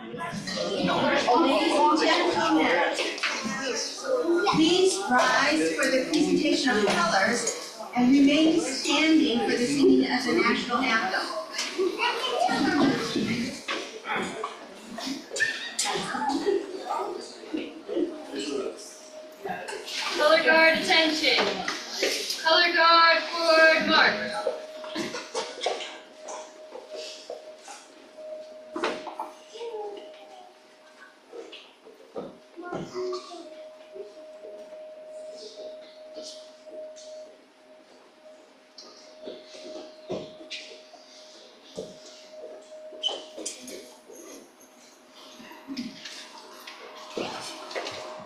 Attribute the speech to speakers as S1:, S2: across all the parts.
S1: Ladies and gentlemen, please rise for the presentation of colors and remain standing for the singing of the national anthem.
S2: Color guard attention. Color guard forward march.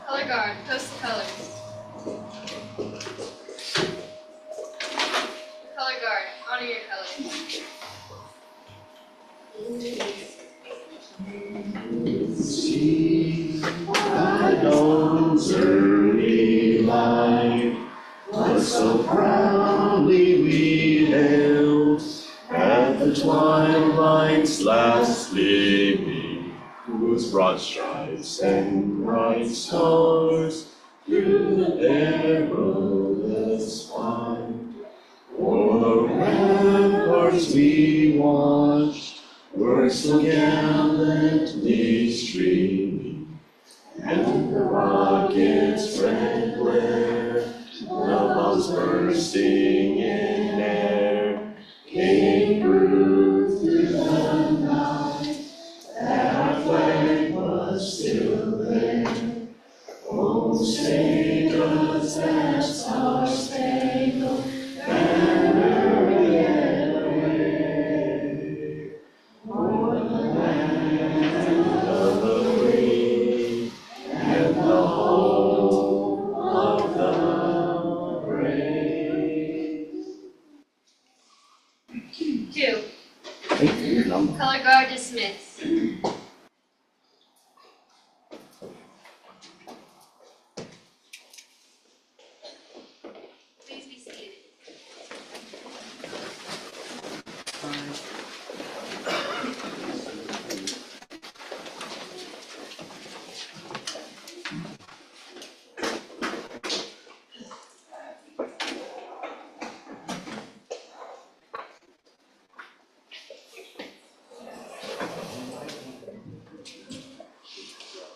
S2: Color guard, post the colors. Color guard, honor your colors.
S3: See the dawn's early light was so proudly we hailed at the twilight's last gleaming, whose broad stripes and bright stars through the perilous fight. O'er the ramparts we watched were so gallantly streaming, and the rockets' red glare, the bombs bursting in air, came through the night. That flag was still there. Oh, say does that star-spangled banner yet wave o'er the land of the free and the home of the brave?
S2: 2. Color guard dismiss. Please be seated.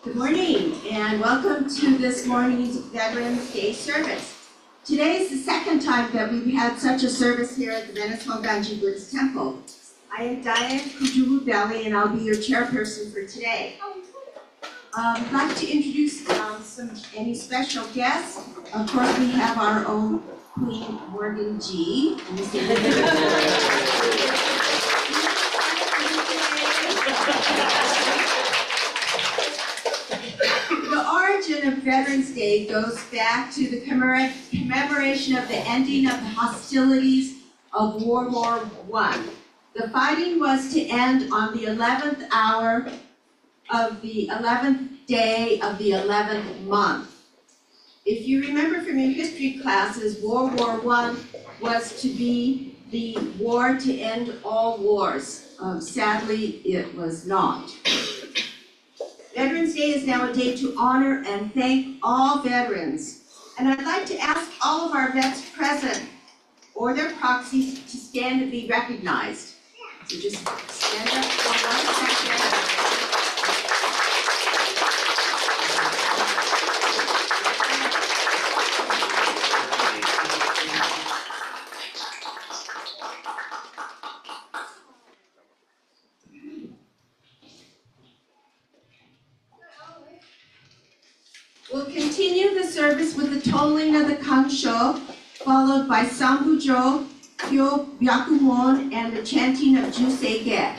S1: Good morning and welcome to this morning's Veterans Day service. Today is the second time that we've had such a service here at the Venice Honganji Buddhist Temple. I am Dianne, Belli, and I'll be your chairperson for today. I'd like to introduce any special guests. Of course, we have our own Queen Morgan G. The origin of Veterans Day goes back to the commemoration of the ending of the hostilities of World War I. The fighting was to end on the 11th hour of the 11th day of the 11th month. If you remember from your history classes, World War I was to be the war to end all wars. Sadly, it was not. Veterans Day is now a day to honor and thank all veterans. And I'd like to ask all of our vets present or their proxies to stand and be recognized. So just stand up for 1 second. We'll continue the service with the tolling of the Kansho, followed by Sambujo, Hyobyaku-mon, and the chanting of Juseige.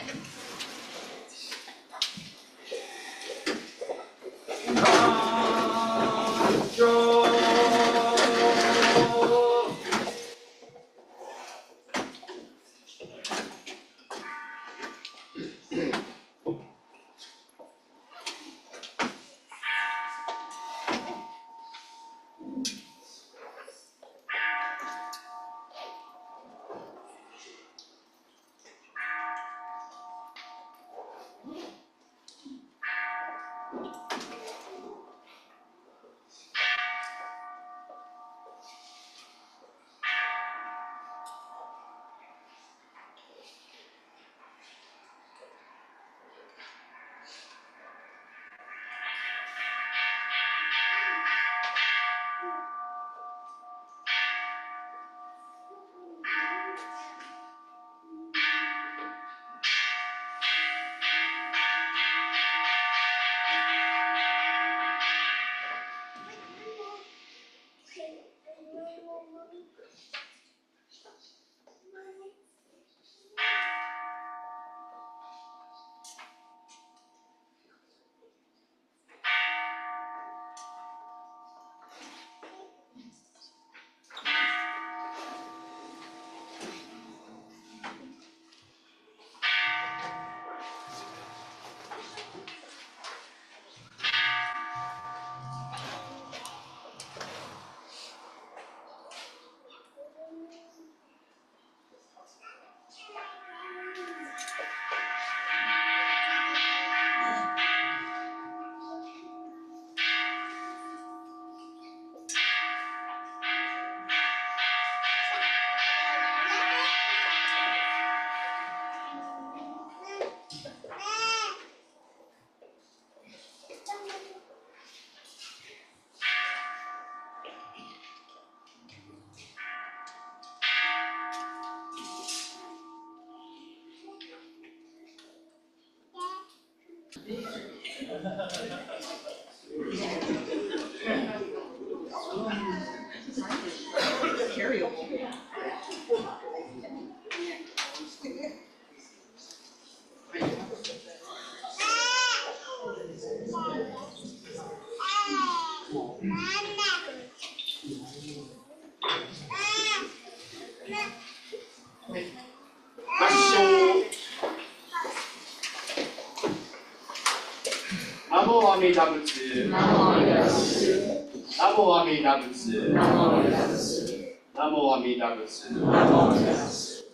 S3: ナモ阿弥陀仏。ナモ阿弥陀仏。ナモ阿弥陀仏。ナモ阿弥陀仏。ナモ阿弥陀仏。ナモ阿弥陀仏。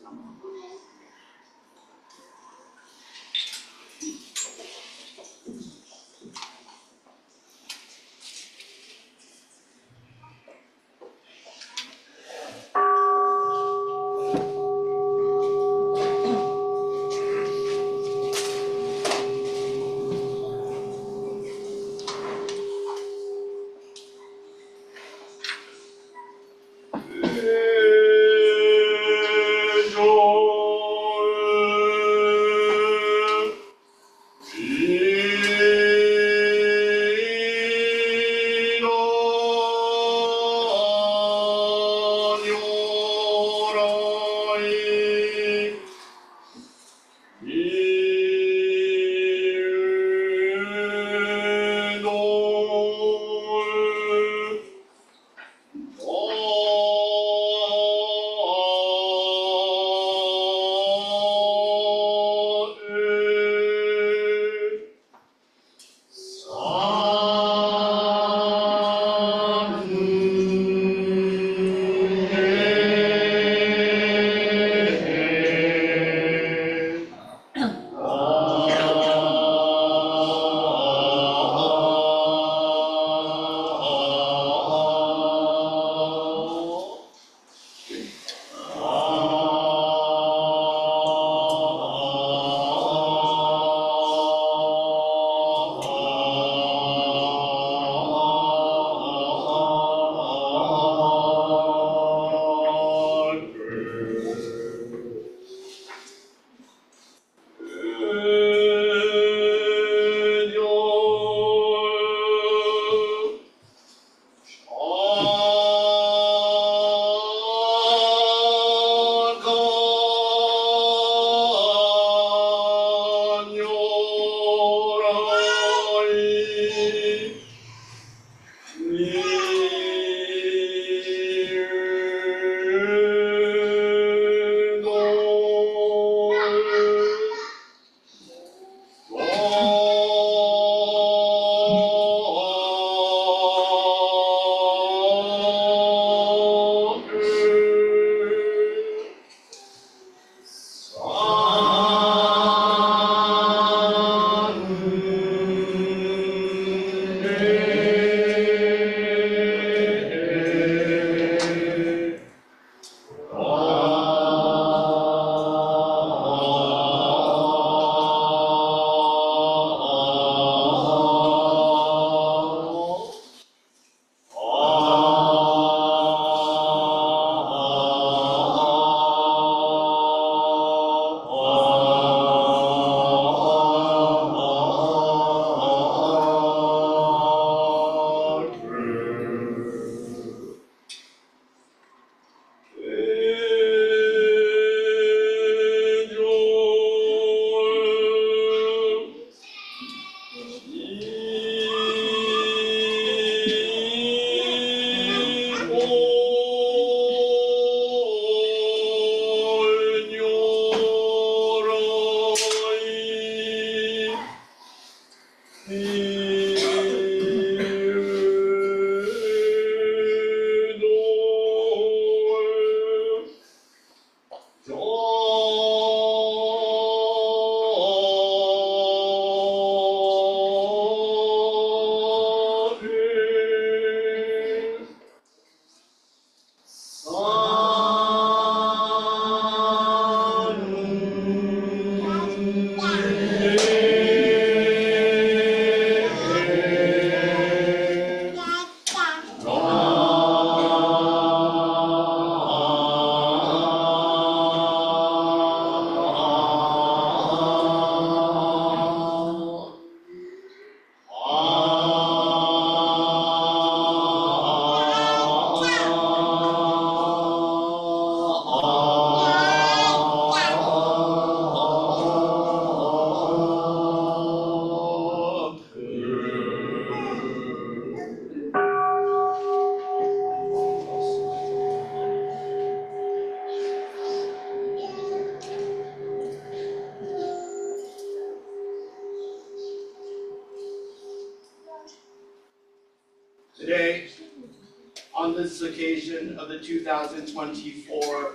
S3: on this occasion of the 2024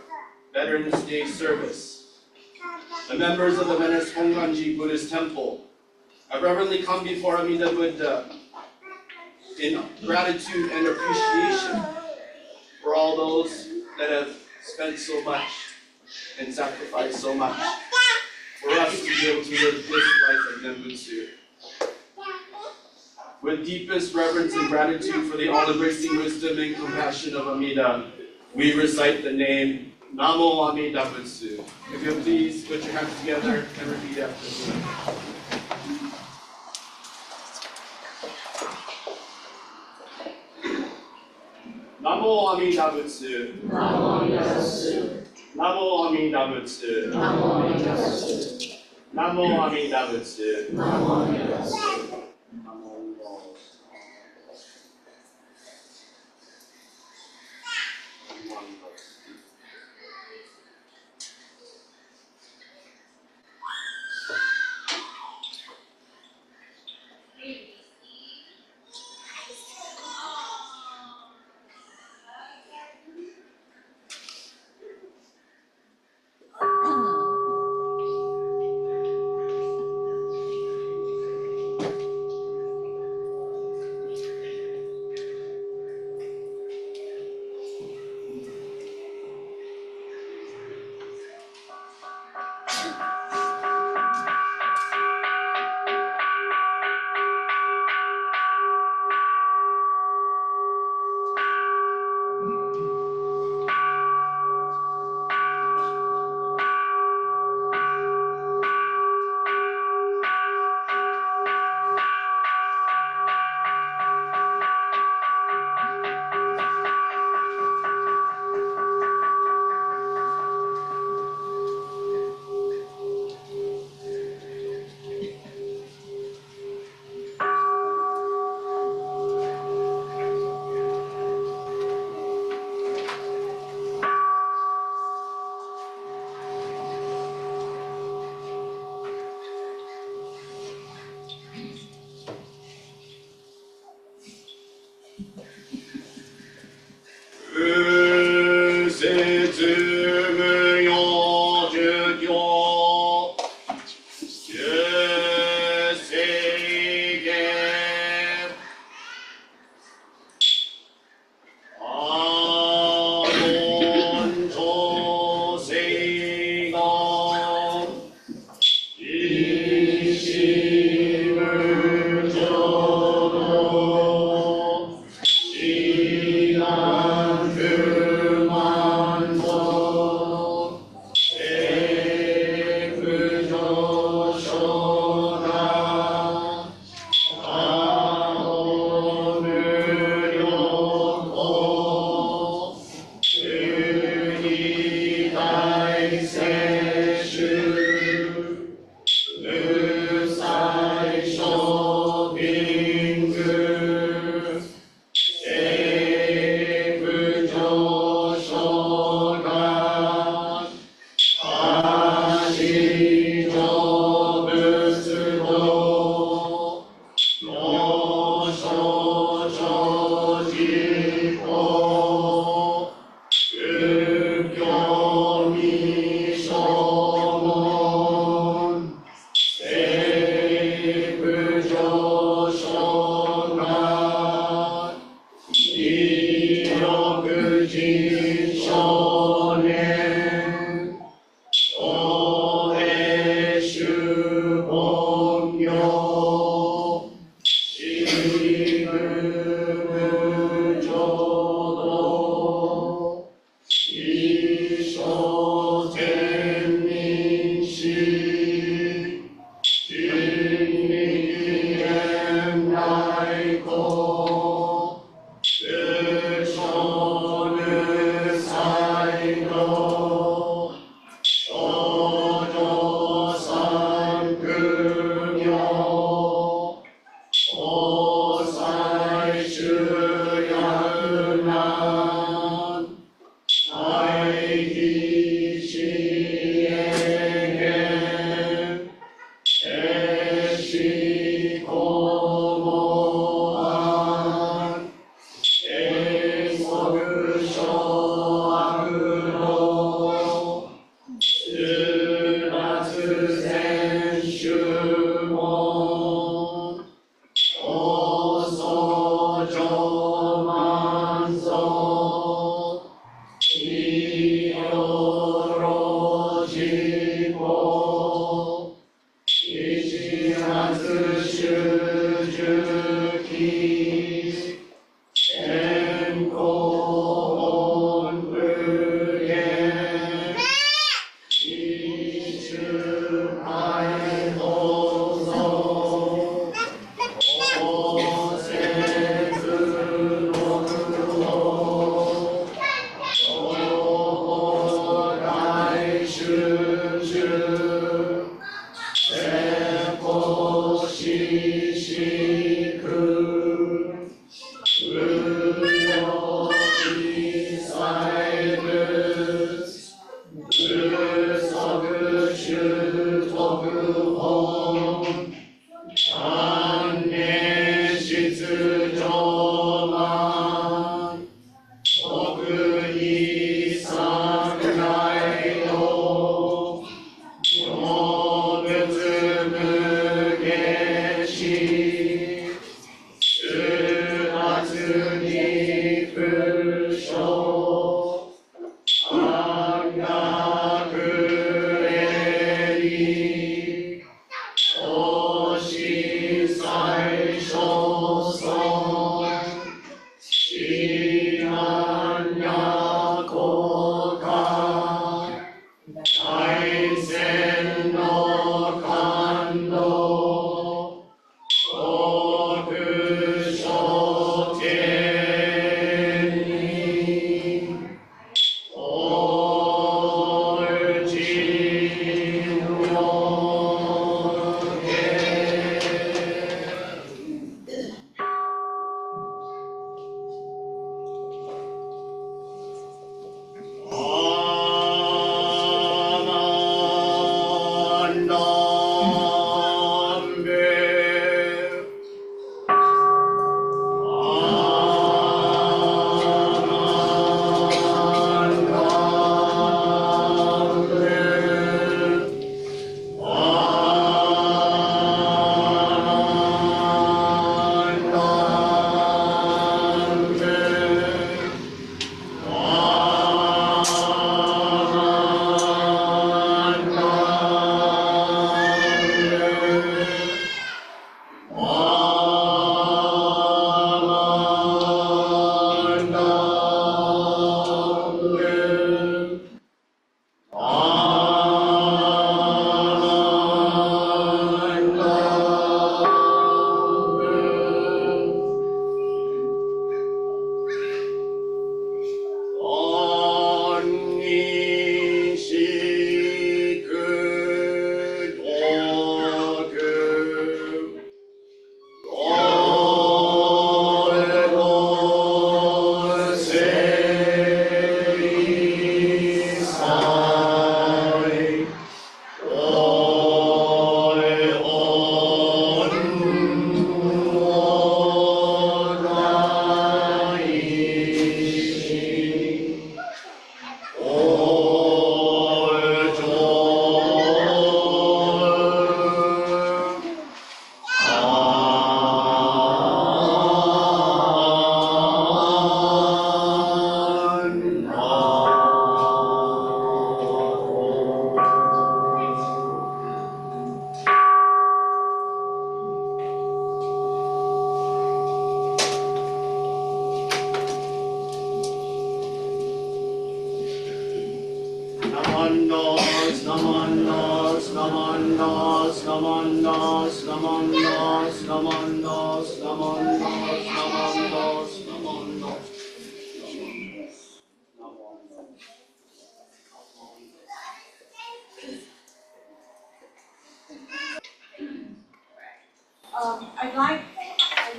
S3: Veterans Day service. The members of the Venice Honganji Buddhist Temple have reverently come before Amida Buddha in gratitude and appreciation for all those that have spent so much and sacrificed so much for us to be able to live this life of Nembutsu. With deepest reverence and gratitude for the all-embracing wisdom and compassion of Amida, we recite the name Namo Amida Butsu. If you'll please put your hands together and repeat after me. Namo Amida Butsu.
S4: Namo Amida Butsu.
S3: Namo Amida Butsu.
S4: Namo Amida Butsu.
S3: Namo Amida Butsu.
S4: Namo Amida Butsu.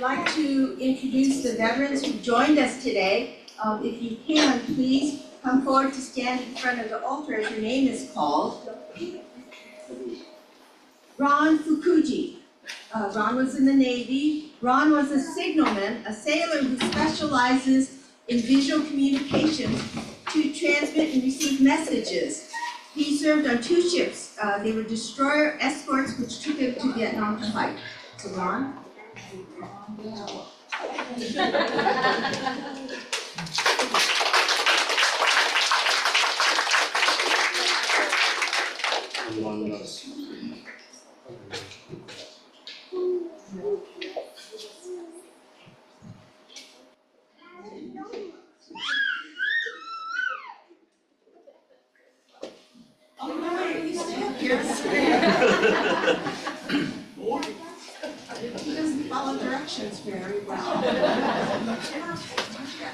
S1: I'd like to introduce the veterans who joined us today. If you can, please come forward to stand in front of the altar as your name is called. Ron Fukuji. Ron was in the Navy. Ron was a signalman, a sailor who specializes in visual communications to transmit and receive messages. He served on 2 ships. They were destroyer escorts which took him to Vietnam to fight. So Ron? He doesn't follow directions very well.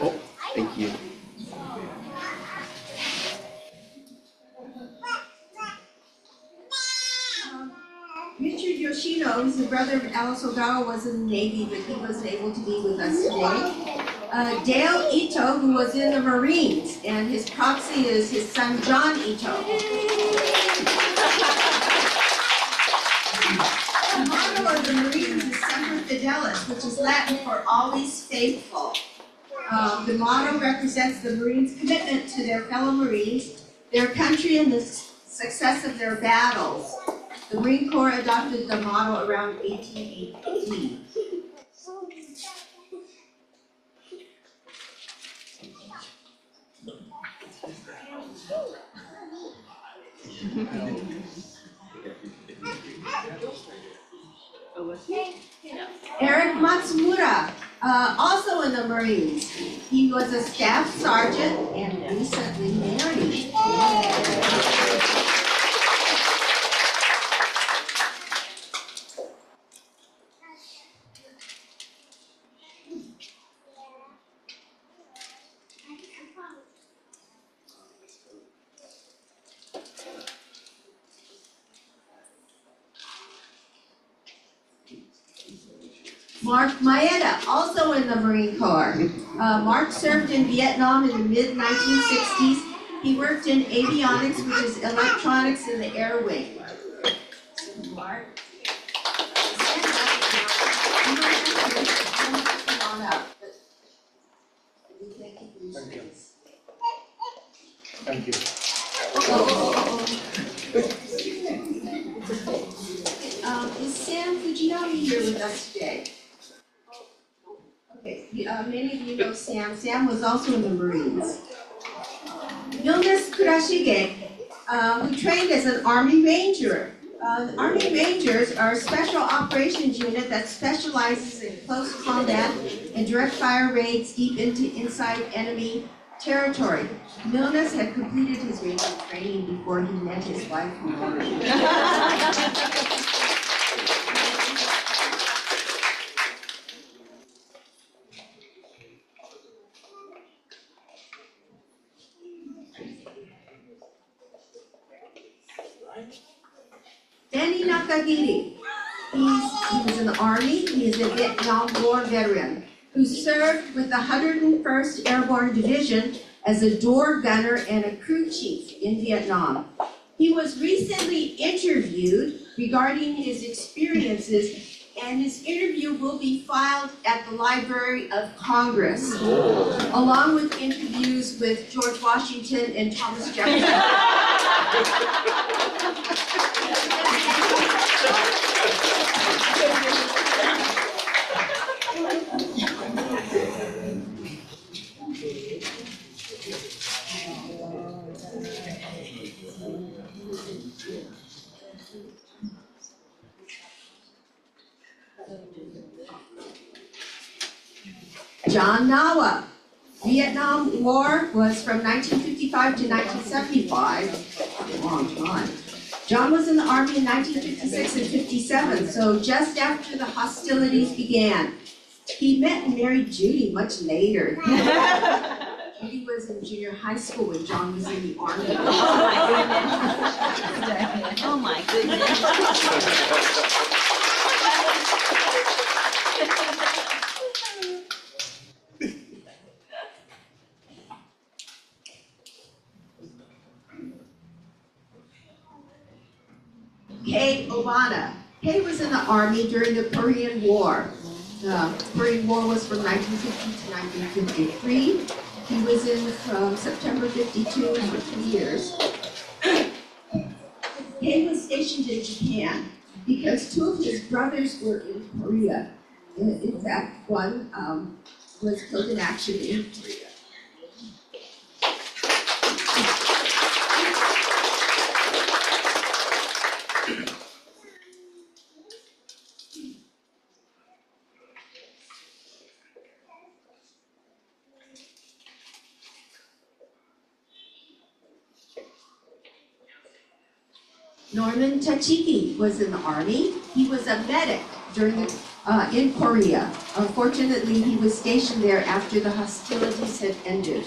S5: Oh, thank you.
S1: Richard Yoshino, who's the brother of Alice Ogawa, was in the Navy, but he wasn't able to be with us today. Dale Ito, who was in the Marines, and his proxy is his son John Ito. The motto of the Marines is Semper Fidelis, which is Latin for always faithful. The motto represents the Marines' commitment to their fellow Marines, their country, and the success of their battles. The Marine Corps adopted the motto around 1880. Eric Matsumura, also in the Marines. He was a staff sergeant and recently married. Mark Maeda, also in the Marine Corps. Mark served in Vietnam in the mid-1960s. He worked in avionics, which is electronics in the air wing. Mark. Come on up.
S5: Thank you.
S1: Is Sam Fujinami here with us today? Okay, many of you know Sam. Sam was also in the Marines. Milnes Kurashige, who trained as an Army Ranger. The Army Rangers are a special operations unit that specializes in close combat and direct fire raids deep inside enemy territory. Milnes had completed his ranger training before he met his wife. Danny Nakagiri, he was in the Army. He is a Vietnam War veteran who served with the 101st Airborne Division as a door gunner and a crew chief in Vietnam. He was recently interviewed regarding his experiences, and his interview will be filed at the Library of Congress, along with interviews with George Washington and Thomas Jefferson. John Nawa. Vietnam War was from 1955 to 1975, a long time. John was in the Army in 1956 and 57, so just after the hostilities began. He met and married Judy much later. Judy was in junior high school when John was in the Army.
S6: Oh my goodness.
S1: Kei Obana. Kei was in the Army during the Korean War. The Korean War was from 1950 to 1953. He was in from September 52 for 2 years. Kei was stationed in Japan because two of his brothers were in Korea. In fact, one was killed in action in Korea. Norman Tachiki was in the Army. He was a medic during the, in Korea. Unfortunately, he was stationed there after the hostilities had ended.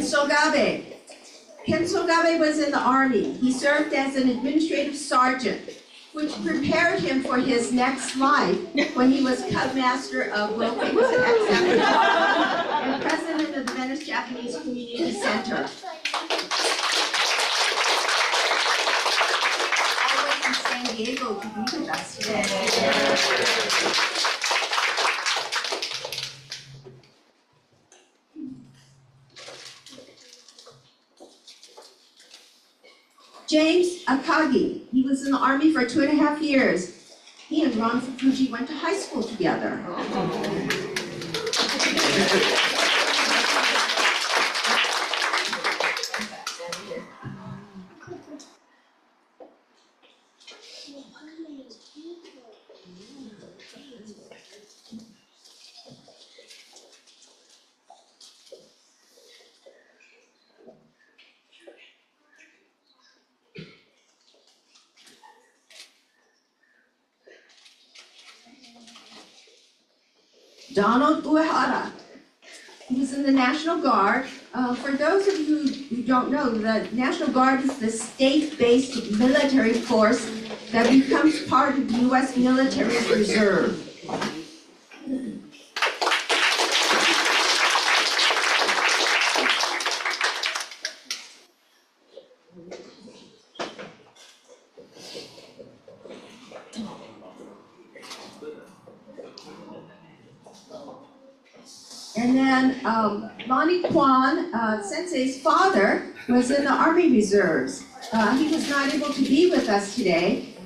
S1: Sogabe. Ken Sogabe was in the army. He served as an administrative sergeant, which prepared him for his next life when he was Cub Master of world famous and president of the Venice Japanese Community Center. All the way from San Diego to be with us today. James Akagi, he was in the army for 2.5 years. He and Ron Fukuji went to high school together. Donald Uehara. He was in the National Guard. For those of you who don't know, the National Guard is the state-based military force that becomes part of the U.S. military reserve. And then Lonnie Quon, Sensei's father, was in the Army Reserves. He was not able to be with us today.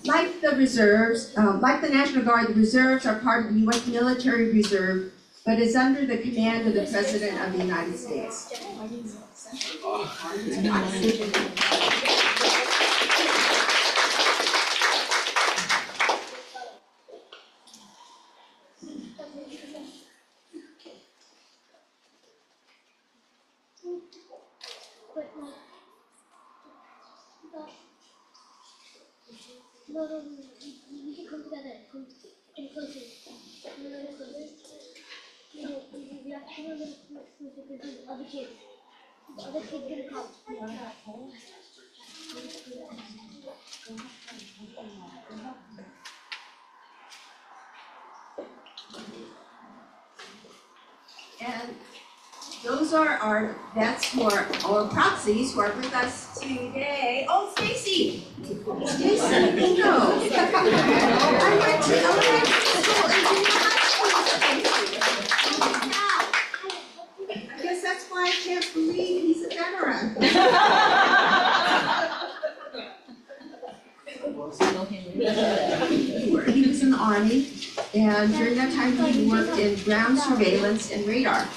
S1: Like the reserves, like the National Guard, the reserves are part of the U.S. military reserve, but is under the command of the President of the United States.
S5: No, we can come together. Come closer. We have to come a little closer because the other kids. The other kid's gonna come.
S1: And those are that's for our proxies who are with us today. Oh, Stacy! Stacy, bingo! I went to elementary school and junior high school, Stacy. Now, I guess that's why I can't believe he's a veteran. He was in the Army, and during that time he worked in ground surveillance and radar.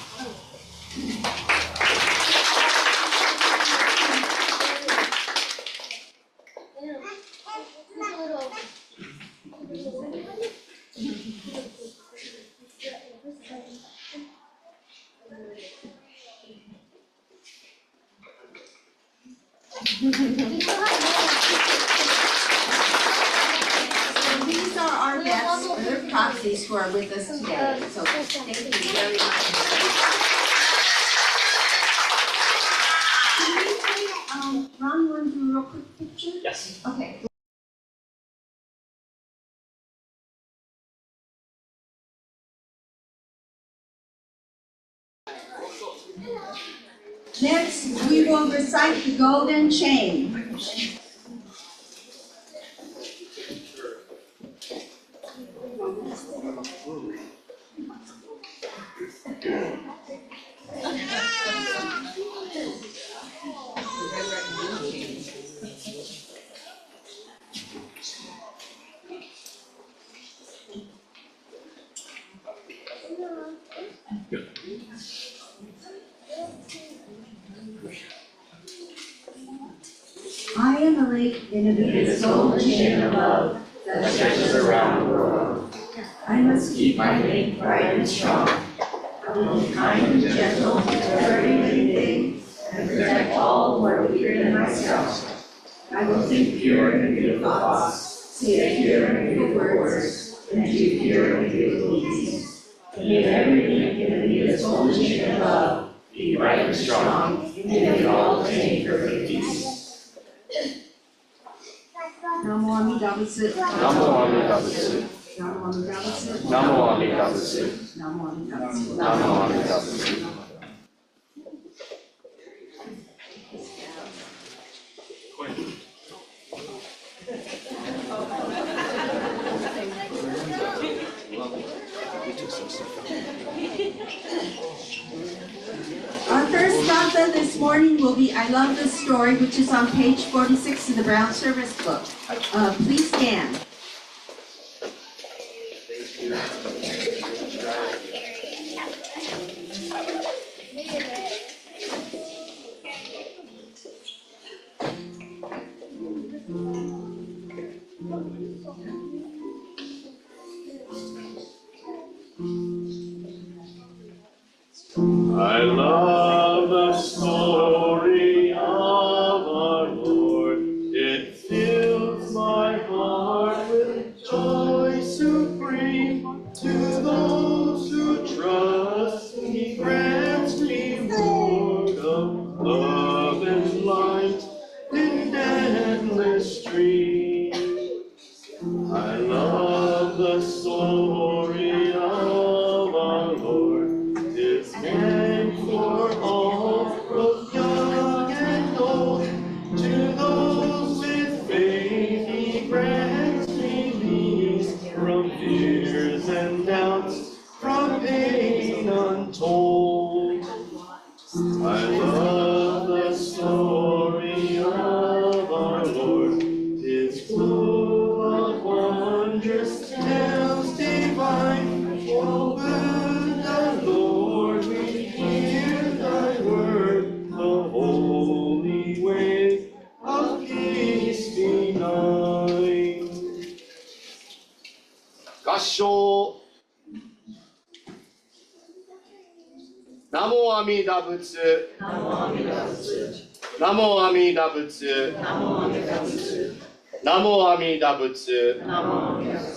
S1: These are our vets, other proxies who are with us today, so thank you very much. Can we take, Ron, you want to do a real quick picture?
S3: Yes.
S1: Okay. Next, we will recite the golden chain. I am a lake in a beautiful golden chain of love that stretches around the world. I must keep my link bright and strong. I will be kind and gentle to every living thing and protect all who are weaker than myself. I will think pure and beautiful thoughts, say pure and beautiful words, and do pure and beautiful deeds. May every link in a beautiful golden chain of love
S4: Be bright and strong, and may all attain perfect peace.
S1: Namo Amida Butsu.
S4: Namo Amida Butsu.
S1: Namo Amida Butsu.
S4: Namo Amida Butsu.
S1: Namo Amida Butsu.
S4: Namo Amida Butsu.
S1: Our first Gatha this morning will be I Love This Story, which is on page 46 of the Brown Service Book. Please stand.
S6: I love the story of our Lord. It fills my heart with joy supreme. To those who trust, He grants reward of love and light in endless stream. I love the story of our Lord. It's meant for all, both young and old. To those with faith, He grants release from fears and doubts, from pain untold. I love the story of our Lord. It's full of wondrous tales divine. O Buddha, Lord, we hear Thy word, the holy way of peace benign. Kansho. Namo Amida Butsu.
S4: Namo Amida Butsu.
S6: Namo Amida Butsu.
S4: Namo Amida Butsu.
S6: Namo Amida Butsu.
S4: Namo Amida Butsu.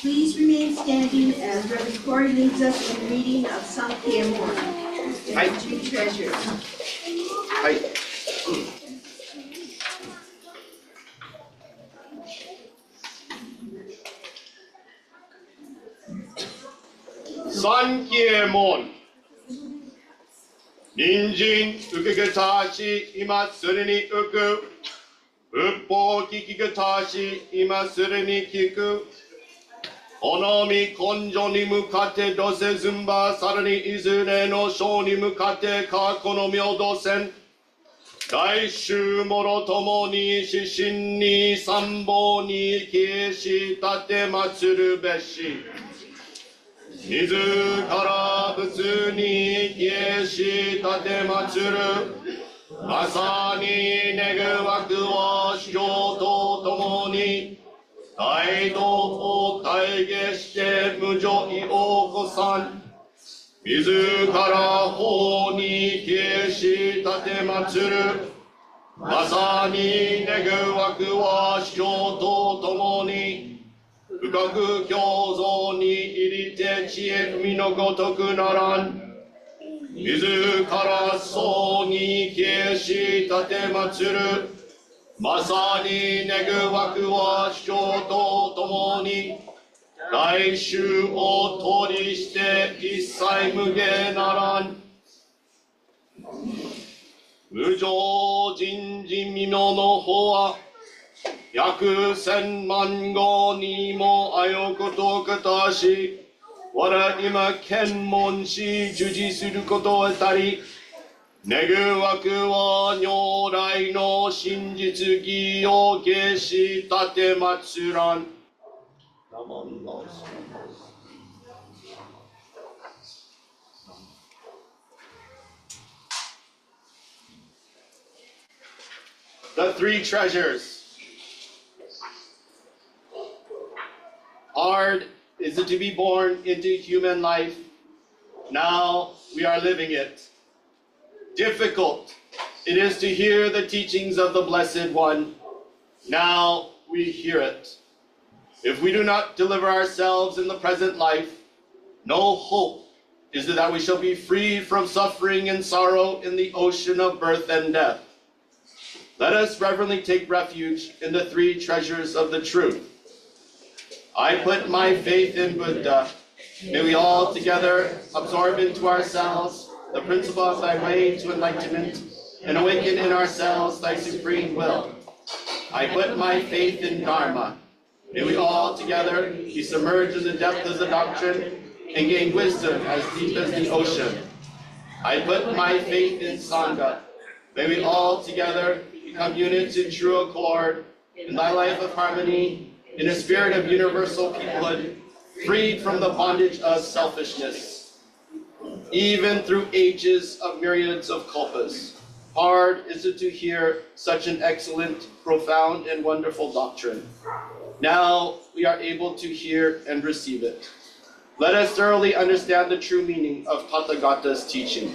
S1: Please remain standing as Reverend Kory leads us in the reading of Hyobyaku-mon and the 2 treasures.
S6: はい。Hyobyaku-mon。隣人受けぐたし、今するに浮く。仏法聞きぐたし、今するに聞く。好み根性に向かってどせずんば、さらにいずれの章に向かって過去の明道線。来週もろともに指針に参謀に消し立て祭るべし。自ら仏に消し立て祭る。まさに願わくは主張とともに。大道を体現して無常意を起こさん。自ら法に消し立て祭る。まさに願わくは主張とともに。深く教蔵に入りて知恵海のごとくならん。自ら僧に消し立て祭る。まさに願わくは主張とともに。来週を取りして一切無下ならん。無常人事未納の法は約1000万号にもあよことかたし、我ら今検問し従事することをたり、願わくは如来の真実義を消し立て祭らん。The 3 treasures. Hard is it to be born into human life. Now we are living it. Difficult it is to hear the teachings of the Blessed One. Now we hear it. If we do not deliver ourselves in the present life, no hope is it that we shall be freed from suffering and sorrow in the ocean of birth and death. Let us reverently take refuge in the three treasures of the truth. I put my faith in Buddha. May we all together absorb into ourselves the principle of thy way to enlightenment and awaken in ourselves thy supreme will. I put my faith in Dharma. May we all together be submerged in the depth of the doctrine and gain wisdom as deep as the ocean. I put my faith in Sangha. May we all together become units in true accord, in thy life of harmony, in a spirit of universal peoplehood, freed from the bondage of selfishness. Even through ages of myriads of kalpas, hard is it to hear such an excellent, profound, and wonderful doctrine. Now we are able to hear and receive it. Let us thoroughly understand the true meaning of Tathagata's teaching.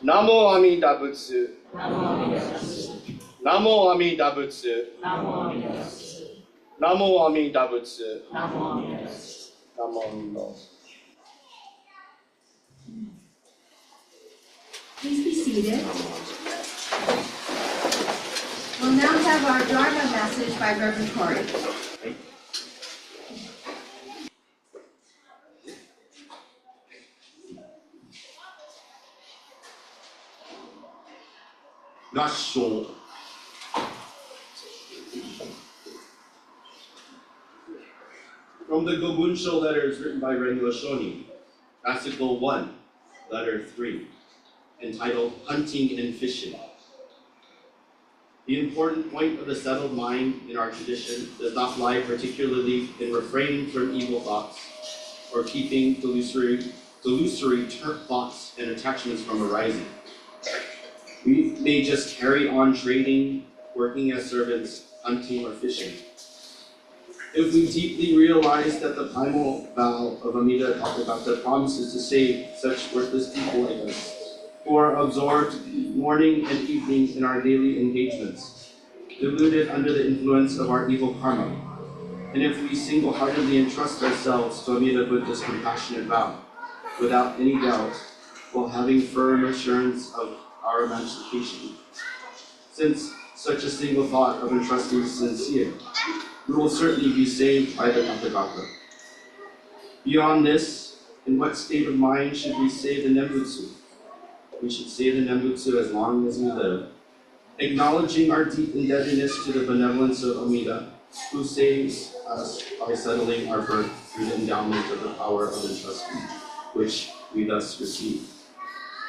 S6: Namo Amida Butsu. Namo Amida Butsu. Namo Amida Butsu. Namo Amida.
S1: Please be seated. We'll now have our Dharma message by Reverend Kory.
S6: Gassho. From the Gobunsho letters written by Renyo Shoni, Article 1, Letter 3, entitled Hunting and Fishing. The important point of the settled mind in our tradition does not lie particularly in refraining from evil thoughts or keeping delusory thoughts and attachments from arising. We may just carry on trading, working as servants, hunting, or fishing. If we deeply realize that the primal vow of Amida Tathagata promises to save such worthless people like us, who are absorbed morning and evening in our daily engagements, deluded under the influence of our evil karma, and if we single-heartedly entrust ourselves to Amida Buddha's compassionate vow, without any doubt, while having firm assurance of our emancipation, since such a single thought of entrusting is sincere, we will certainly be saved by the Tathagata. Beyond this, in what state of mind should we say the Nembutsu? We should say the Nembutsu as long as we live, acknowledging our deep indebtedness to the benevolence of Amida, who saves us by settling our birth through the endowment of the power of entrustment, which we thus receive.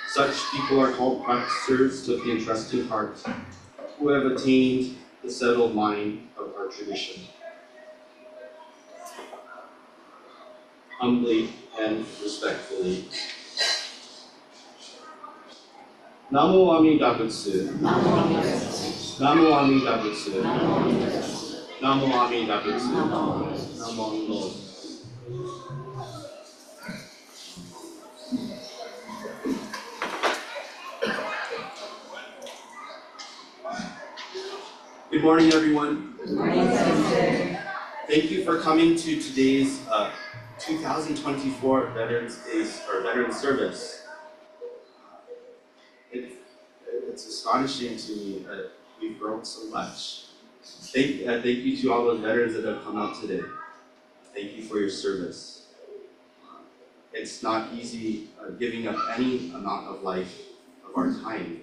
S6: Such people are called practicers of the entrusting heart, who have attained the settled mind of our tradition. Humbly and respectfully, Namo Amida Butsu. Namo Amida Butsu. Namo Amida Butsu. Namo Amida. Good morning, everyone. Good morning, Sister. Thank you for coming to today's 2024 Veterans Days or Veterans Service. It's astonishing to me that we've grown so much. Thank you to all those veterans that have come out today. Thank you for your service. It's not easy giving up any amount of life, of our time,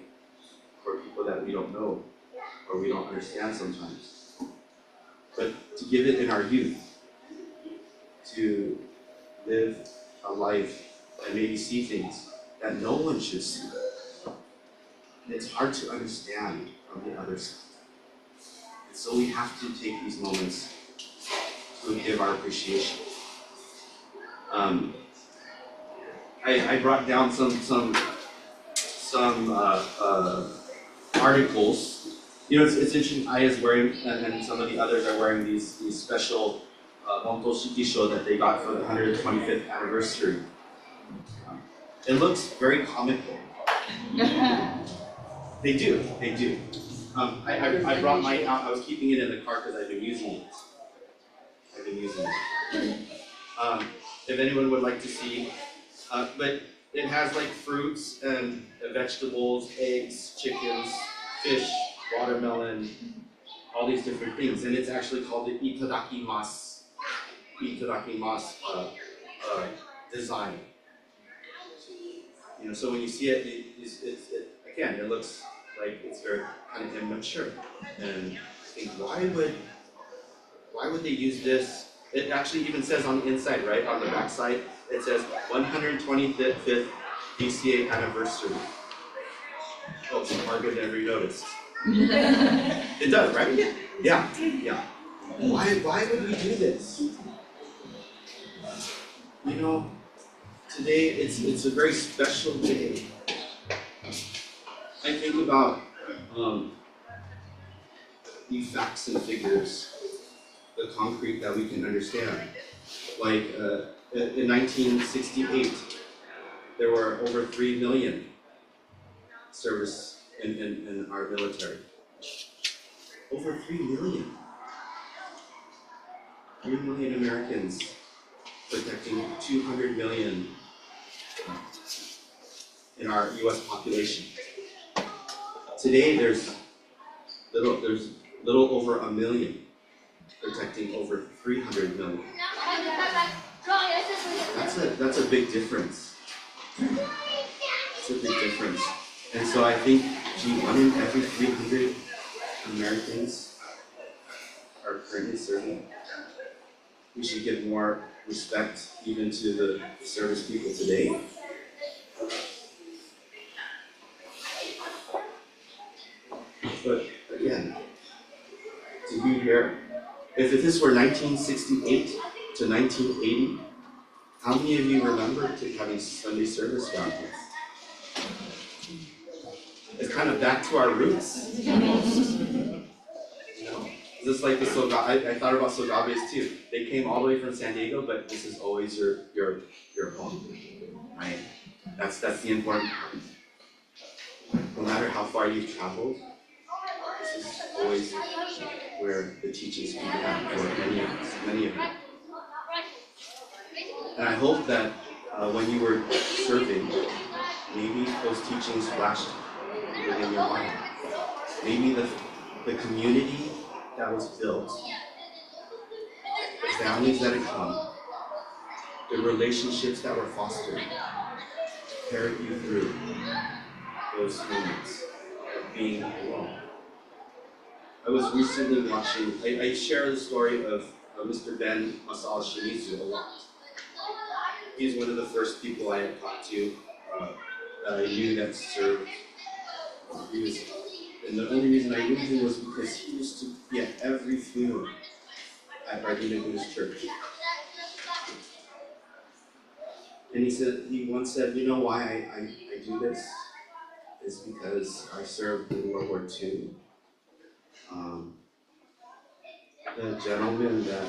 S6: for people that we don't know or we don't understand sometimes. But to give it in our youth, to live a life and maybe see things that no one should see. And it's hard to understand from the other side. And so we have to take these moments to give our appreciation. I brought down some articles. You know, it's interesting. I is wearing, and some of the others are wearing these special Monto Shikisho that they got for the 125th anniversary. It looks very comical.
S3: They do. I brought mine out. I was keeping it in the car because I've been using it. If anyone would like to see, but it has like fruits and vegetables, eggs, chickens, fish, watermelon, all these different things, and it's actually called the itadakimasu design. You know, so when you see it, again, it looks like it's very kind of immature. And I think why would they use this? It actually even says on the inside, right, on the back side, it says 125th DCA anniversary. Oh, so Margaret never noticed. It does, right? Yeah. Why would we do this? You know, today it's a very special day. I think about these facts and figures, the concrete that we can understand. Like in 1968, there were over 3 million service in our military. Over 3 million. 3 million Americans protecting 200 million in our US population. Today there's little over 1 million protecting over 300 million. That's a big difference. It's a big difference. And so I think, gee, 1 in every 300 Americans are currently serving. We should give more respect even to the service people today. But again, to be here, if this were 1968 to 1980, how many of you remember having Sunday service around here? It's kind of back to our roots. You know? Just like the Sogabe, I thought about Sogabes too. They came all the way from San Diego, but this is always your home, right? That's the important part. No matter how far you've traveled, this is always where the teachings began for many of you. And I hope that when you were serving, maybe those teachings flashed within your mind. Maybe the community that was built, the families that had come, the relationships that were fostered, carried you through those moments of being alone. I was recently watching, I share the story of Mr. Ben Masao Shimizu a lot. He's one of the first people I had talked to that I knew that served. And the only reason I knew him was because he used to be at every funeral at Gardena Buddhist Church. And he once said, you know why I do this? It's because I served in World War II. The gentleman that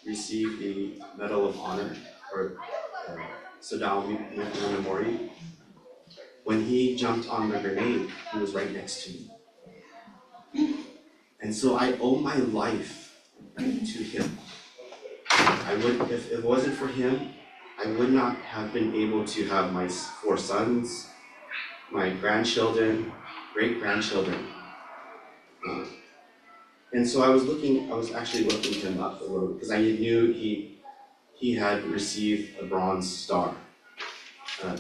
S3: received the Medal of Honor, or Sadao Minamori, when he jumped on the grenade, he was right next to me. And so I owe my life to him. If it wasn't for him, I would not have been able to have my 4 sons, my grandchildren, great-grandchildren. And so I was actually looking him up a little, because I knew he had received a Bronze Star. I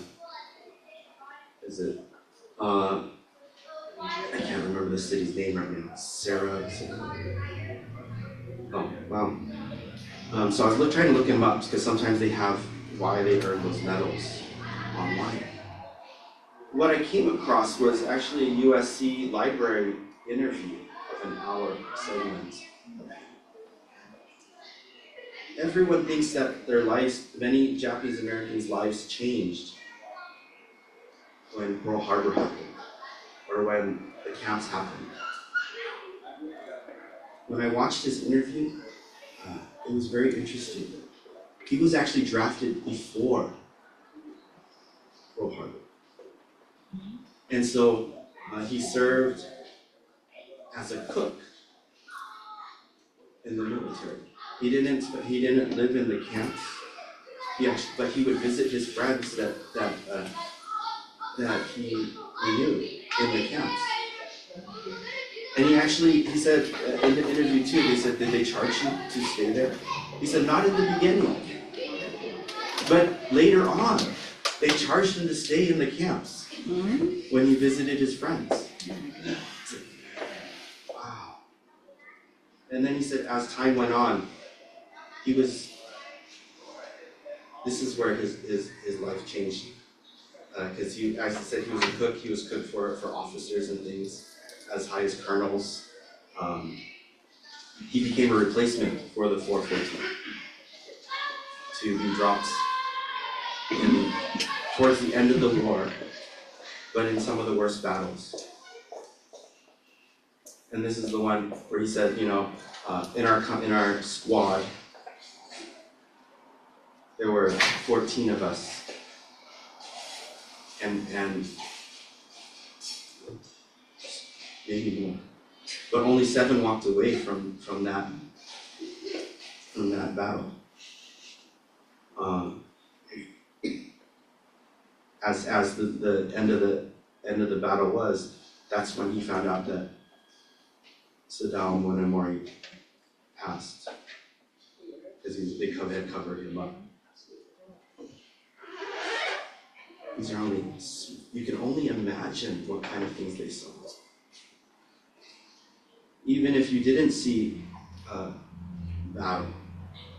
S3: can't remember the city's name right now. Oh, wow. So I was trying to look him up, because sometimes they have why they earned those medals online. What I came across was actually a USC library interview of an hour segment. Everyone thinks that their lives, many Japanese Americans' lives changed when Pearl Harbor happened, or when the camps happened. When I watched his interview, it was very interesting. He was actually drafted before Pearl Harbor. And so He served as a cook in the military. He didn't live in the camps. But he would visit his friends that he knew in the camps. And he said in the interview too, they said, did they charge you to stay there? He said, not in the beginning. But later on, they charged him to stay in the camps when he visited his friends. Wow. And then he said, as time went on, this is where his life changed. Because as I said, he was a cook. He was cook for officers and things, as high as colonels. He became a replacement for the 414 to be dropped towards the end of the war, but in some of the worst battles. And this is the one where he said, in our squad, there were 14 of us, and maybe more, but only 7 walked away from that battle. As the end of the battle was, that's when he found out that Sadao Monomori passed, because they had covered him up. These are you can only imagine what kind of things they saw. Even if you didn't see battle,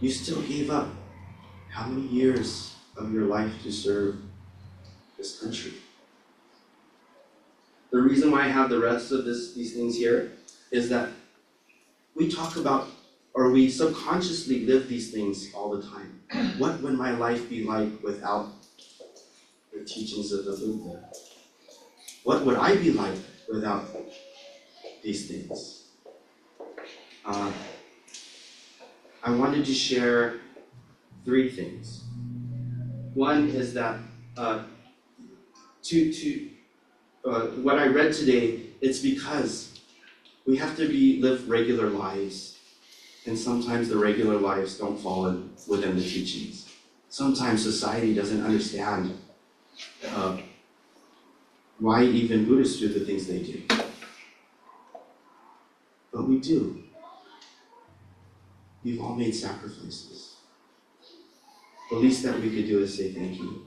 S3: you still gave up how many years of your life to serve this country. The reason why I have the rest of these things here is that we talk about, or we subconsciously live these things all the time. What would my life be like without the teachings of the Buddha? What would I be like without these things? I wanted to share 3 things. One is that what I read today, it's because we have to live regular lives, and sometimes the regular lives don't fall within the teachings. Sometimes society doesn't understand why even Buddhists do the things they do. But we do. We've all made sacrifices. The least that we could do is say thank you.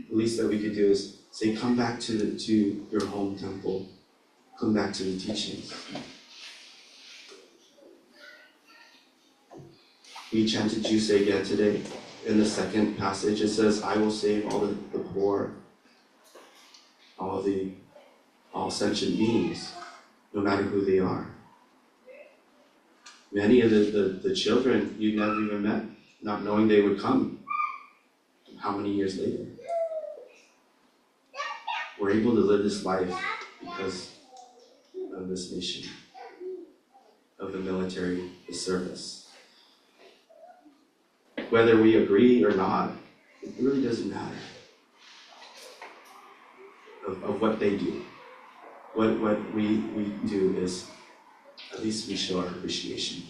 S3: The least that we could do is say, come back to your home temple. Come back to the teachings. We chanted Juseige today. In the second passage, it says, I will save all the poor, all sentient beings, no matter who they are. Many of the children you never even met, not knowing they would come. How many years later? We're able to live this life because of this mission, of the military, the service. Whether we agree or not, it really doesn't matter of what they do. What we do is, at least we show our appreciation.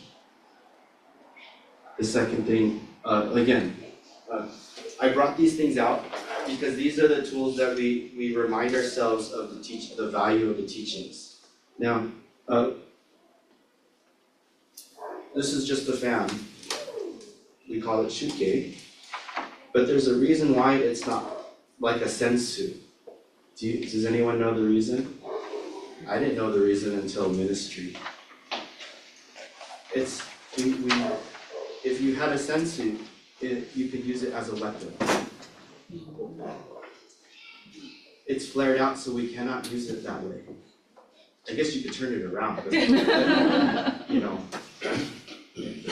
S3: The second thing, I brought these things out because these are the tools that we remind ourselves of the value of the teachings. Now, this is just a fan. We call it shuke, but there's a reason why it's not like a sensu. Does anyone know the reason? I didn't know the reason until ministry. If you had a sensu, you could use it as a weapon. It's flared out, so we cannot use it that way. I guess you could turn it around, but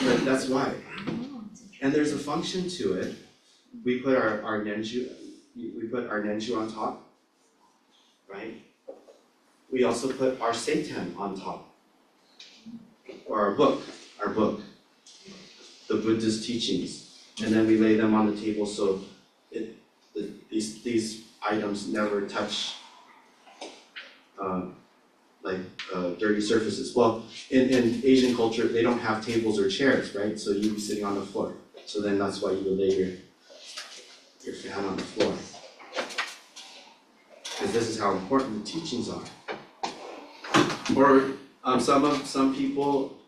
S3: but that's why. And there's a function to it. We put our nenju on top, right? We also put our seiten on top, or our book, the Buddha's teachings, and then we lay them on the table so these items never touch dirty surfaces. Well, in Asian culture, they don't have tables or chairs, right? So you'd be sitting on the floor. So then that's why you would lay your fan on the floor. Because this is how important the teachings are. Or some people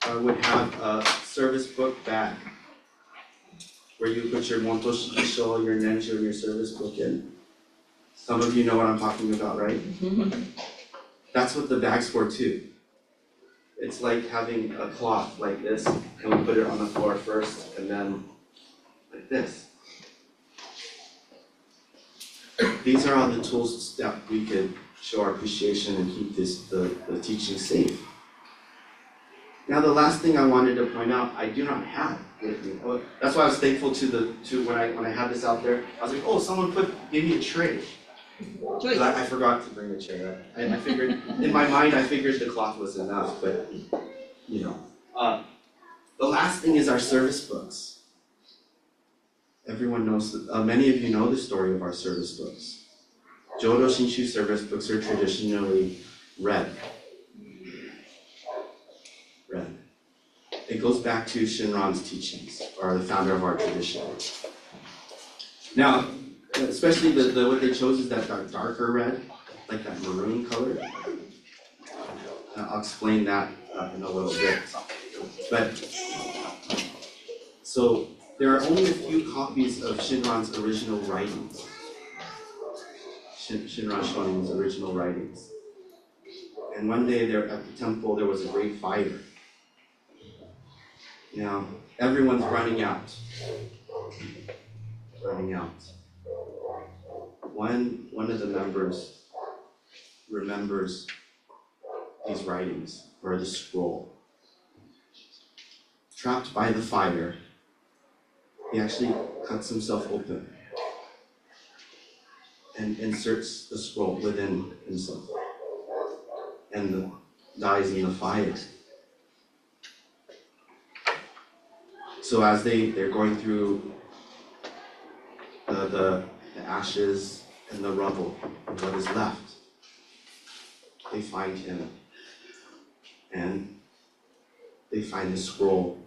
S3: would have a service book bag where you put your montoshi isho, your nenjo, and your service book in. Some of you know what I'm talking about, right? That's what the bag's for too. It's like having a cloth like this, and we put it on the floor first, and then like this. These are all the tools that we could show our appreciation and keep the teaching safe. Now the last thing I wanted to point out, I do not have with me. Oh, that's why I was thankful to when I had this out there. I was like, oh, someone gave me a tray. I forgot to bring a chair. I figured in my mind I figured the cloth was enough, but you know. The last thing is our service books. Everyone knows that, many of you know the story of our service books. Jodo Shinshu service books are traditionally read. It goes back to Shinran's teachings, or the founder of our tradition. Now, especially what they chose is that darker red, like that maroon color. I'll explain that in a little bit. But, so, there are only a few copies of Shinran's original writings. Shinran Shonin's original writings. And one day there at the temple there was a great fire. Now, everyone's running out. One of the members remembers these writings, or the scroll. Trapped by the fire, he actually cuts himself open and inserts the scroll within himself and dies in the fire. So as they're going through the ashes and the rubble of what is left, they find him and they find the scroll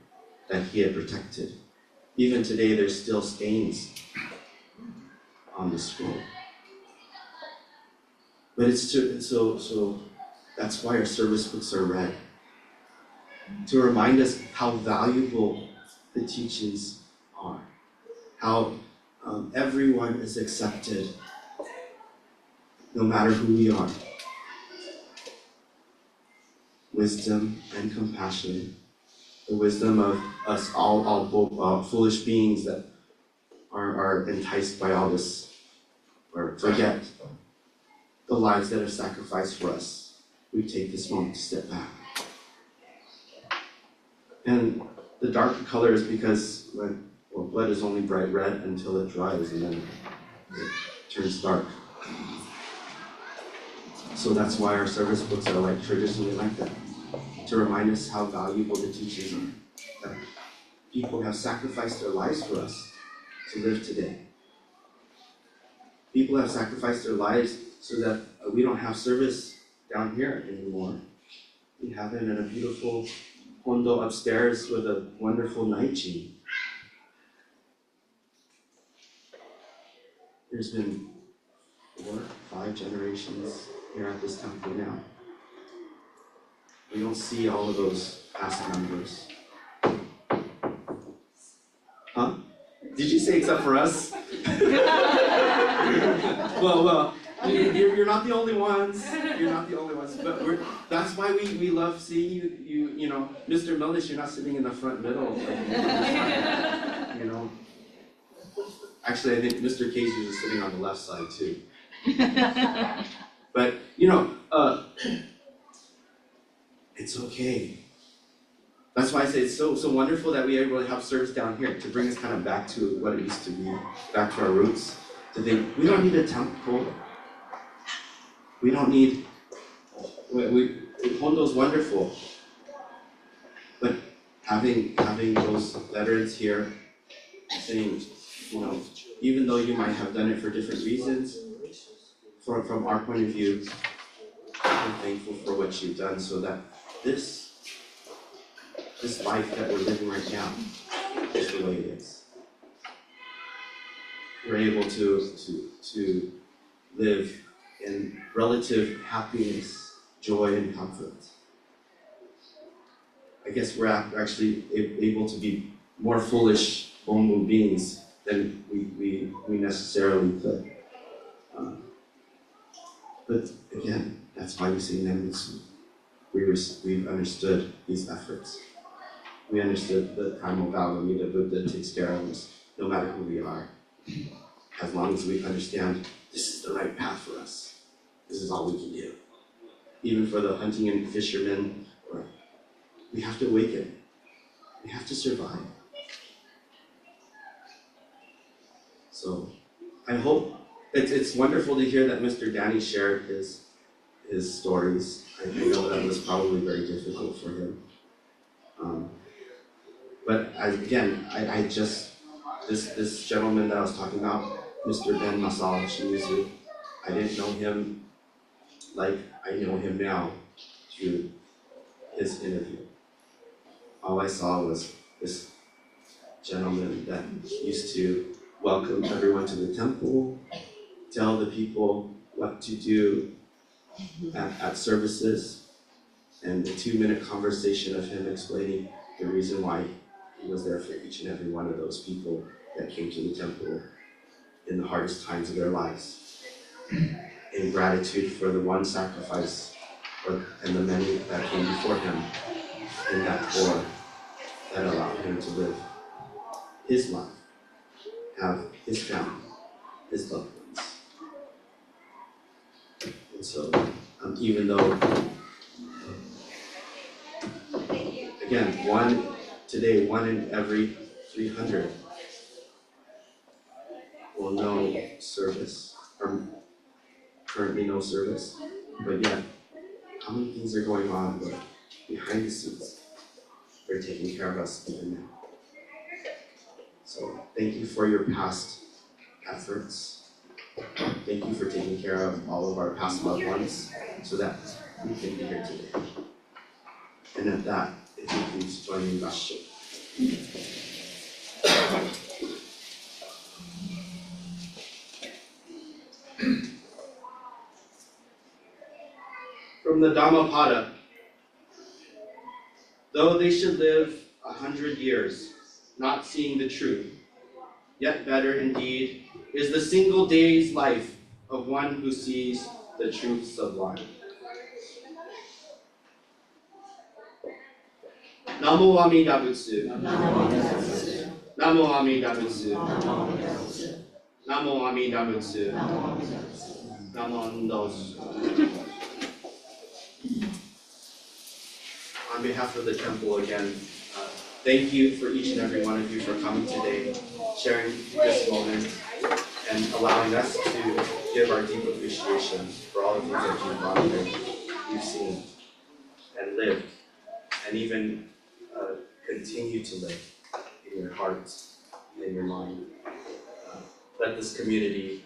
S3: that he had protected. Even today, there's still stains on the scroll. But it's so that's why our service books are read. To remind us how valuable the teachings are. How everyone is accepted, no matter who we are. Wisdom and compassion. The wisdom of us all foolish beings that are enticed by all this, or forget the lives that are sacrificed for us. We take this moment to step back. And the darker color is because blood is only bright red until it dries and then it turns dark. So that's why our service books are traditionally like that. To remind us how valuable the teachings are. That people have sacrificed their lives for us to live today. People have sacrificed their lives so that we don't have service down here anymore. We have it in a beautiful kondo upstairs with a wonderful naichi. There's been 4 or 5 generations here at this temple now. We don't see all of those past members. Huh? Did you say except for us? Well, you're not the only ones. You're not the only ones. But that's why we love seeing you. You know, Mr. Millish, you're not sitting in the front middle. You know. Actually, I think Mr. Casey is sitting on the left side too. But it's okay. That's why I say it's so wonderful that we are able to have service down here to bring us kind of back to what it used to be, back to our roots. To think we don't need a temple. We don't need. Hondo's wonderful, but having those veterans here saying, even though you might have done it for different reasons, from our point of view, I'm thankful for what you've done so that this life that we're living right now is the way it is. We're able to live in relative happiness, joy, and comfort. I guess we're actually able to be more foolish Homo beings than we necessarily could. But again, that's why we say Nembutsu. We've understood these efforts. We understood the primal value that Buddha takes care of us, no matter who we are. As long as we understand this is the right path for us, this is all we can do. Even for the hunting and fishermen, we have to awaken. We have to survive. So I hope it's wonderful to hear that Mr. Danny shared his stories. I know that was probably very difficult for him. But I just this gentleman that I was talking about, Mr. Ben Masal Shimizu, I didn't know him like I know him now through his interview. All I saw was this gentleman that used to welcome everyone to the temple, tell the people what to do at services, and the 2-minute conversation of him explaining the reason why he was there for each and every one of those people that came to the temple in the hardest times of their lives, in gratitude for the one sacrifice and the many that came before him in that poor that allowed him to live his life, have his family, his loved ones. And so, even though, again, one in every 300 will know service, or currently no service, but yet, how many things are going on behind the scenes? They're taking care of us even now. So thank you for your past efforts. Thank you for taking care of all of our past loved ones so that we can be here today. And at that, if you please join me in Gassho. From the Dhammapada, though they should live 100 years, not seeing the truth, yet better indeed is the single day's life of one who sees the truth sublime. Namo Amida Butsu. Namo Amida Butsu. Namo Amida Butsu. Namo Amida. On behalf of the temple again, thank you for each and every one of you for coming today, sharing this moment, and allowing us to give our deep appreciation for all the things that you've gone through, you've seen, and lived, and even continue to live in your hearts and in your mind. Let this community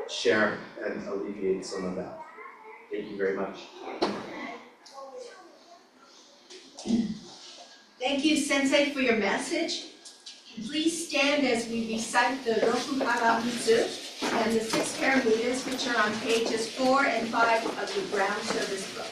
S3: share and alleviate some of that. Thank you very much.
S1: Thank you, Sensei, for your message. Please stand as we recite the Rokuhara Butsu and the 6 Paramitas, which are on pages 4 and 5 of the Brown Service book.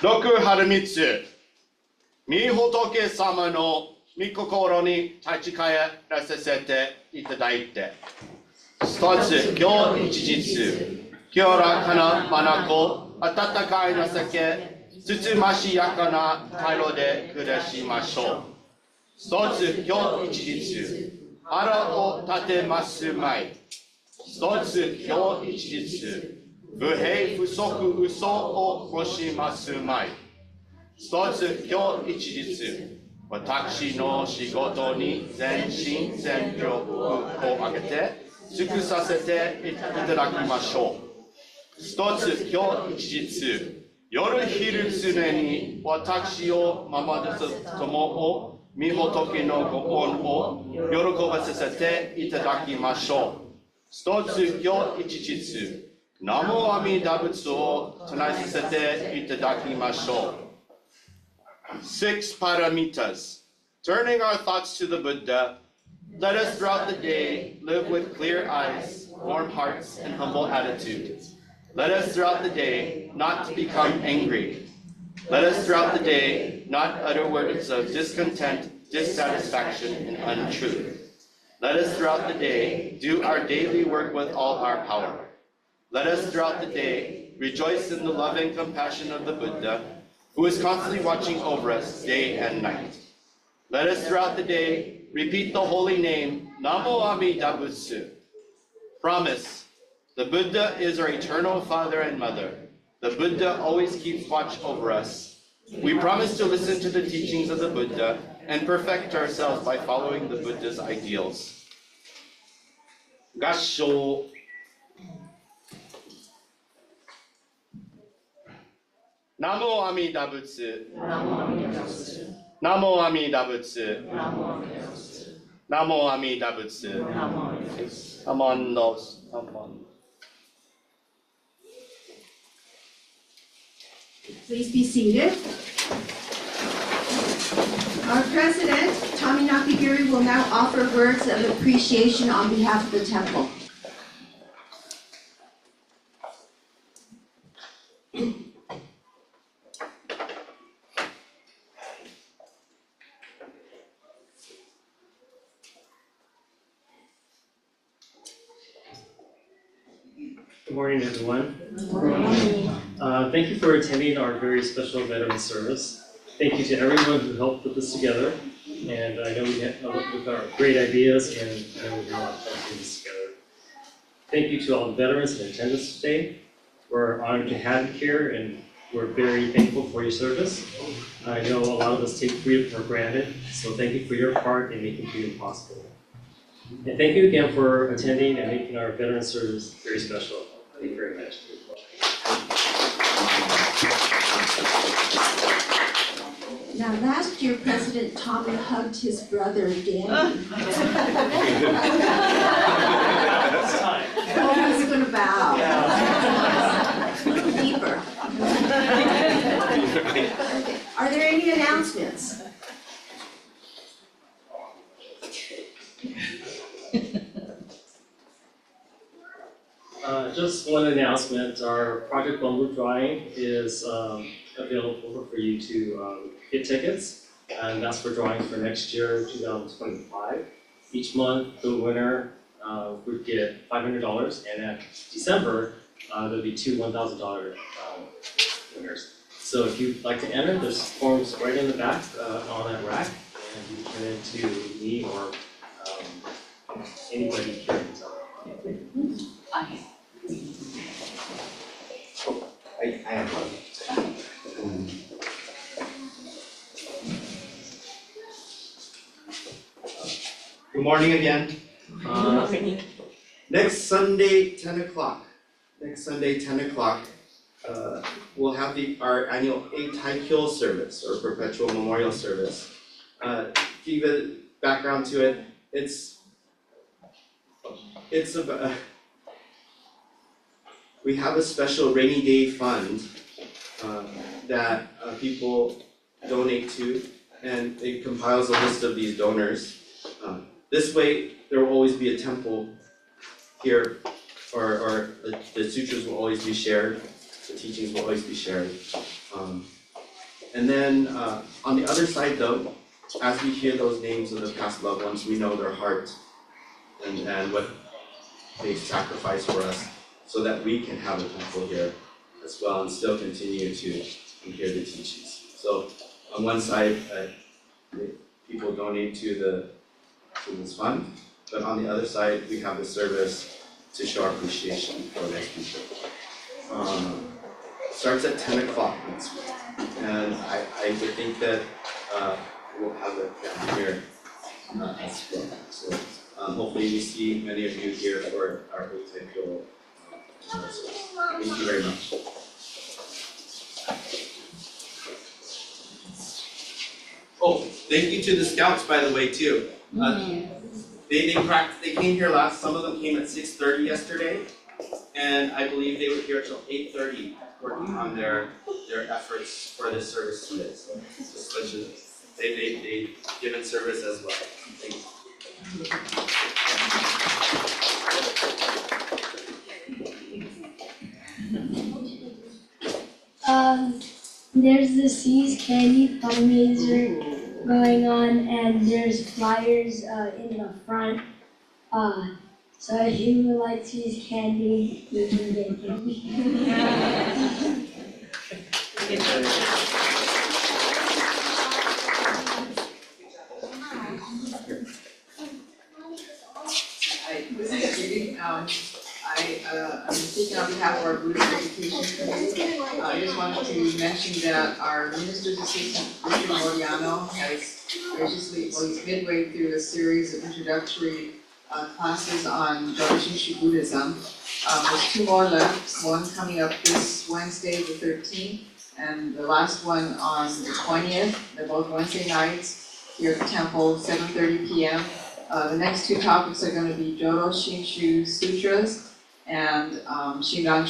S6: Roku Haramitsu, Mi Hotoke sama no Mi kokoro ni tachikaya rasasete itadaite. Stotsu kyo ichijitsu, kyora kana manako, atatakai na sake, tsutsumashi yakana tairo de kurashimashou. Stotsu kyo ichijitsu, hara o tatemasu mai. Stotsu kyo ichijitsu, 不平不足嘘をこしますまい。一つ今日一日、私の仕事に全身全力を挙げて尽くさせていただきましょう。一つ今日一日、夜昼常に私を守る友を御仏のご恩を喜ばせていただきましょう。一つ今日一日、南無阿弥陀仏を唱えさせていただきましょう。Six Paramitas. Turning our thoughts to the Buddha, let us throughout the day live with clear eyes, warm hearts, and humble attitudes. Let us throughout the day not become angry. Let us throughout the day not utter words of discontent, dissatisfaction, and untruth. Let us throughout the day do our daily work with all our power. Let us throughout the day rejoice in the love and compassion of the Buddha, who is constantly watching over us day and night. Let us throughout the day repeat the holy name, Namo Amida Butsu. Promise, the Buddha is our eternal father and mother. The Buddha always keeps watch over us. We promise to listen to the teachings of the Buddha and perfect ourselves by following the Buddha's ideals. Gassho. Namo Amida Butsu. Namo Amida Butsu. Namo Amida Butsu. Come on, those. Come on.
S1: Please be seated. Our president, Tominaki Giri, will now offer words of appreciation on behalf of the temple.
S7: Good morning, everyone. Thank you for attending our very special veteran service. Thank you to everyone who helped put this together. And I know we've got great ideas, and I know we've got a lot of fun putting this together. Thank you to all the veterans in attendance today. We're honored to have you here, and we're very thankful for your service. I know a lot of us take freedom for granted, so thank you for your part in making freedom possible. And thank you again for attending and making our veteran service very special. Thank you very much.
S1: Now, last year, President Tommy hugged his brother, Dianne.
S7: It's time.
S1: Oh, he's gonna bow. Deeper. Are there any announcements?
S7: Just one announcement, our Project Bamboo Drawing is available for you to get tickets, and that's for drawings for next year, 2025. Each month, the winner would get $500, and at December, there'll be two $1,000 winners. So if you'd like to enter, there's forms right in the back on that rack, and you can turn it to me or anybody here in town.
S8: I have one. Good morning again. Next Sunday, 10 o'clock. We'll have our annual Eitai-kyo service, or perpetual memorial service. To give a background to it, it's about. We have a special rainy day fund that people donate to, and it compiles a list of these donors. This way, there will always be a temple here, or the sutras will always be shared, the teachings will always be shared. And then on the other side though, as we hear those names of the past loved ones, we know their heart and what they sacrificed for us, so that we can have a temple here as well and still continue to hear the teachings. So on one side, people donate to this fund, but on the other side, we have the service to show our appreciation for those people. Starts at 10 o'clock next week, and I would think that we'll have it down here as well. So Hopefully we see many of you here for our Hotaiko. Thank you very much. Oh, thank you to the scouts, by the way, too. They came here some of them came at 6:30 yesterday, and I believe they were here till 8:30 working on their efforts for this service today. So just let you, they've given service as well. Thank you.
S5: There's the Seas Candy fundraiser going on, and there's flyers in the front. So if you would like Seas Candy, you can get candy.
S9: This is Judy. I'm speaking on behalf of our Buddhist Education Committee. I just wanted to mention that our Minister's Assistant, Mr. Moriano, has graciously, he's midway through a series of introductory classes on Jodo Buddhism. There's 2 more left, one coming up this Wednesday, the 13th, and the last one on the 20th. They're both Wednesday nights here at the temple, 7:30 p.m. The next 2 topics are going to be Jodo Shinshu Sutras and Shinran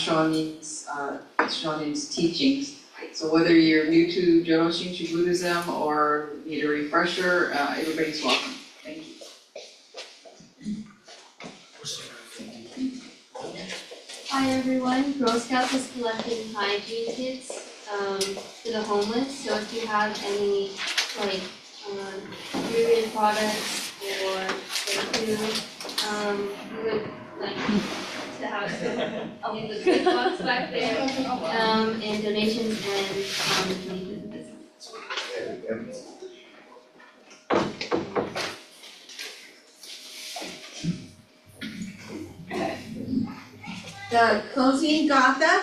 S9: Shonin's teachings. So whether you're new to Jodo Shinshu Buddhism or need a refresher, everybody's welcome. Thank you.
S2: Hi everyone, Girl Scouts is collecting hygiene kits for the homeless. So if you have any period products or food, we would like to have I'll leave the gift box back there, and donations and leave the business.
S1: The closing Gatha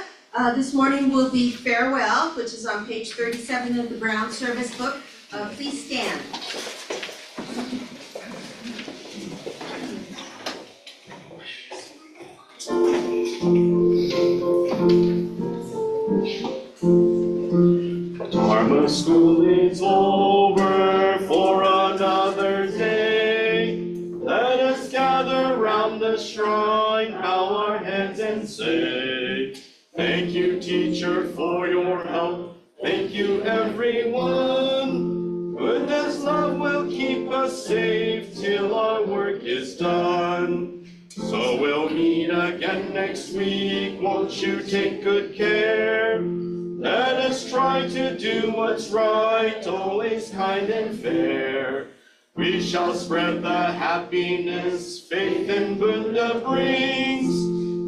S1: this morning will be Farewell, which is on page 37 of the Brown Service Book. Please stand.
S6: Dharma school is over for another day. Let us gather round the shrine, bow our heads and say, thank you, teacher, for your help. Thank you, everyone. Goodness, love will keep us safe till our work is done. So we'll meet again next week. Won't you take good care? Let us try to do what's right, always kind and fair. We shall spread the happiness faith in Buddha brings.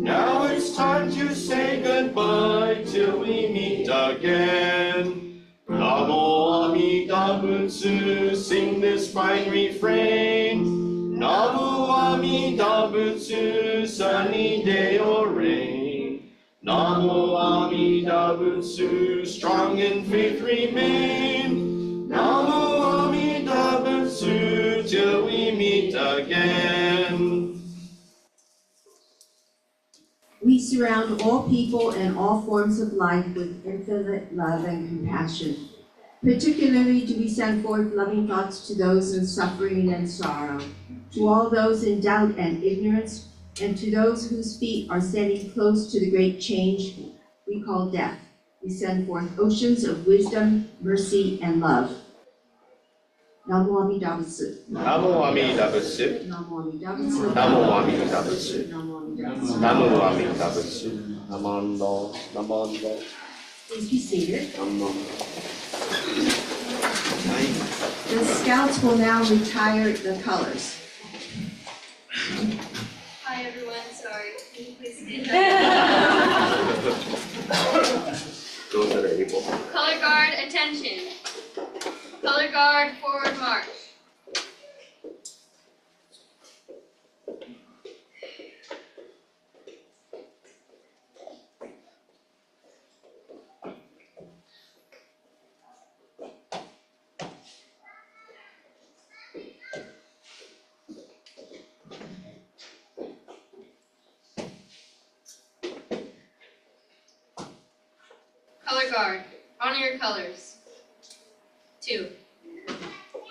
S6: Now it's time to say goodbye till we meet again. Namo Amida Butsu, sing this fine refrain. Namo Amida Butsu, sunny day or rain. Namo Amida Butsu, strong in faith remain. Namo Amida Butsu, till we meet again.
S1: We surround all people and all forms of life with infinite love and compassion. Particularly do we send forth loving thoughts to those in suffering and sorrow, to all those in doubt and ignorance, and to those whose feet are standing close to the great change we call death. We send forth oceans of wisdom, mercy, and love. Namo Amida Butsu.
S6: Namo Amida Butsu.
S1: Namo Amida Butsu.
S6: Namo Amida Butsu.
S1: Namo Amida Butsu.
S6: Namo Amida Butsu. Namando. Namando.
S1: Please be seated.
S6: Namando.
S1: The scouts will now retire the colors.
S2: Hi everyone, sorry. Can you please stand up?
S6: Those that are able.
S2: Color guard, attention. Color guard, forward march. Color guard, honor your colors. 2.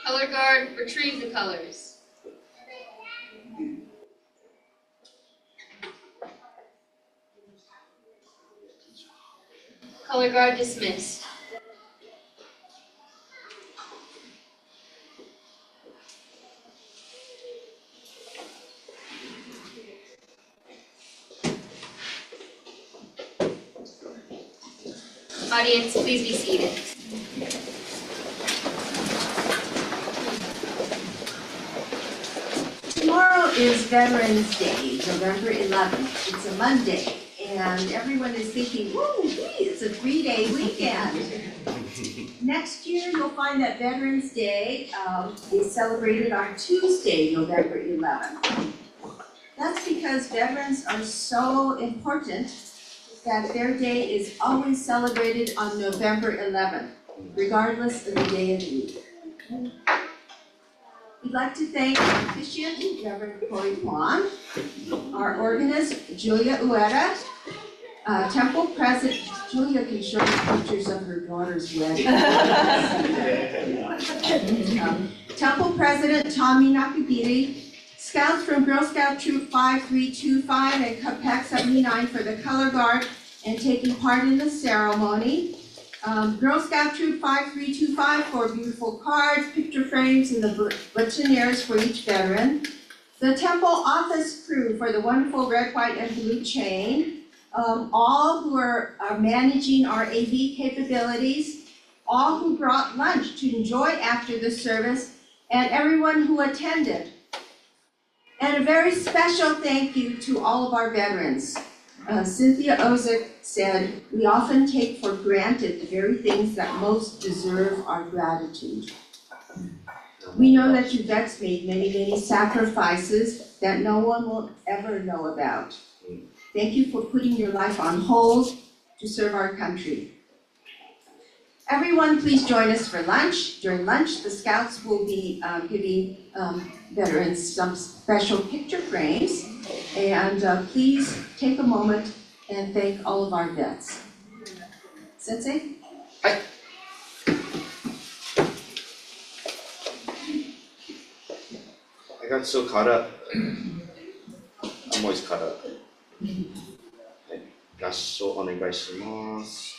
S2: Color guard, retrieve the colors. Color guard dismissed. Audience, please be seated.
S1: Tomorrow is Veterans Day, November 11th. It's a Monday, and everyone is thinking, woo, it's a 3-day weekend. Next year, you'll find that Veterans Day is celebrated on Tuesday, November 11th. That's because veterans are so important that their day is always celebrated on November 11th, regardless of the day of the week. We'd like to thank our officiant, Reverend Kory Quon, our organist, Julia Ueda, temple president, Julia can show you pictures of her daughter's wedding. Temple president Tommy Nakagiri, Scouts from Girl Scout Troop 5325 and Capec 79 for the color guard and taking part in the ceremony. Girl Scout Troop 5325 for beautiful cards, picture frames, and the boutonnieres for each veteran. The temple office crew for the wonderful red, white, and blue chain. All who are managing our AV capabilities. All who brought lunch to enjoy after the service, and everyone who attended. And a very special thank you to all of our veterans. Cynthia Ozick said, we often take for granted the very things that most deserve our gratitude. We know that you vets made many, many sacrifices that no one will ever know about. Thank you for putting your life on hold to serve our country. Everyone, please join us for lunch. During lunch, the Scouts will be giving veterans some special picture frames. And please take a moment and thank all of our vets. Sensei?
S8: Hi. I got so caught up. I'm always caught up. 合唱お願いします。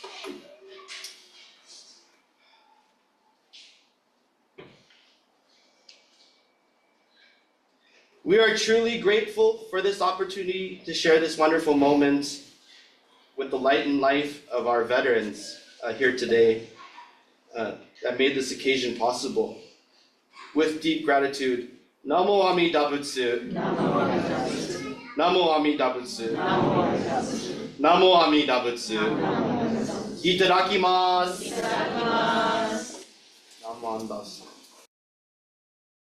S8: We are truly grateful for this opportunity to share this wonderful moment with the light and life of our veterans here today that made this occasion possible. With deep gratitude, Namo Amida Butsu. Namo Amida Butsu. Namo Amida Butsu. Itadakimasu. Namo Amida Butsu.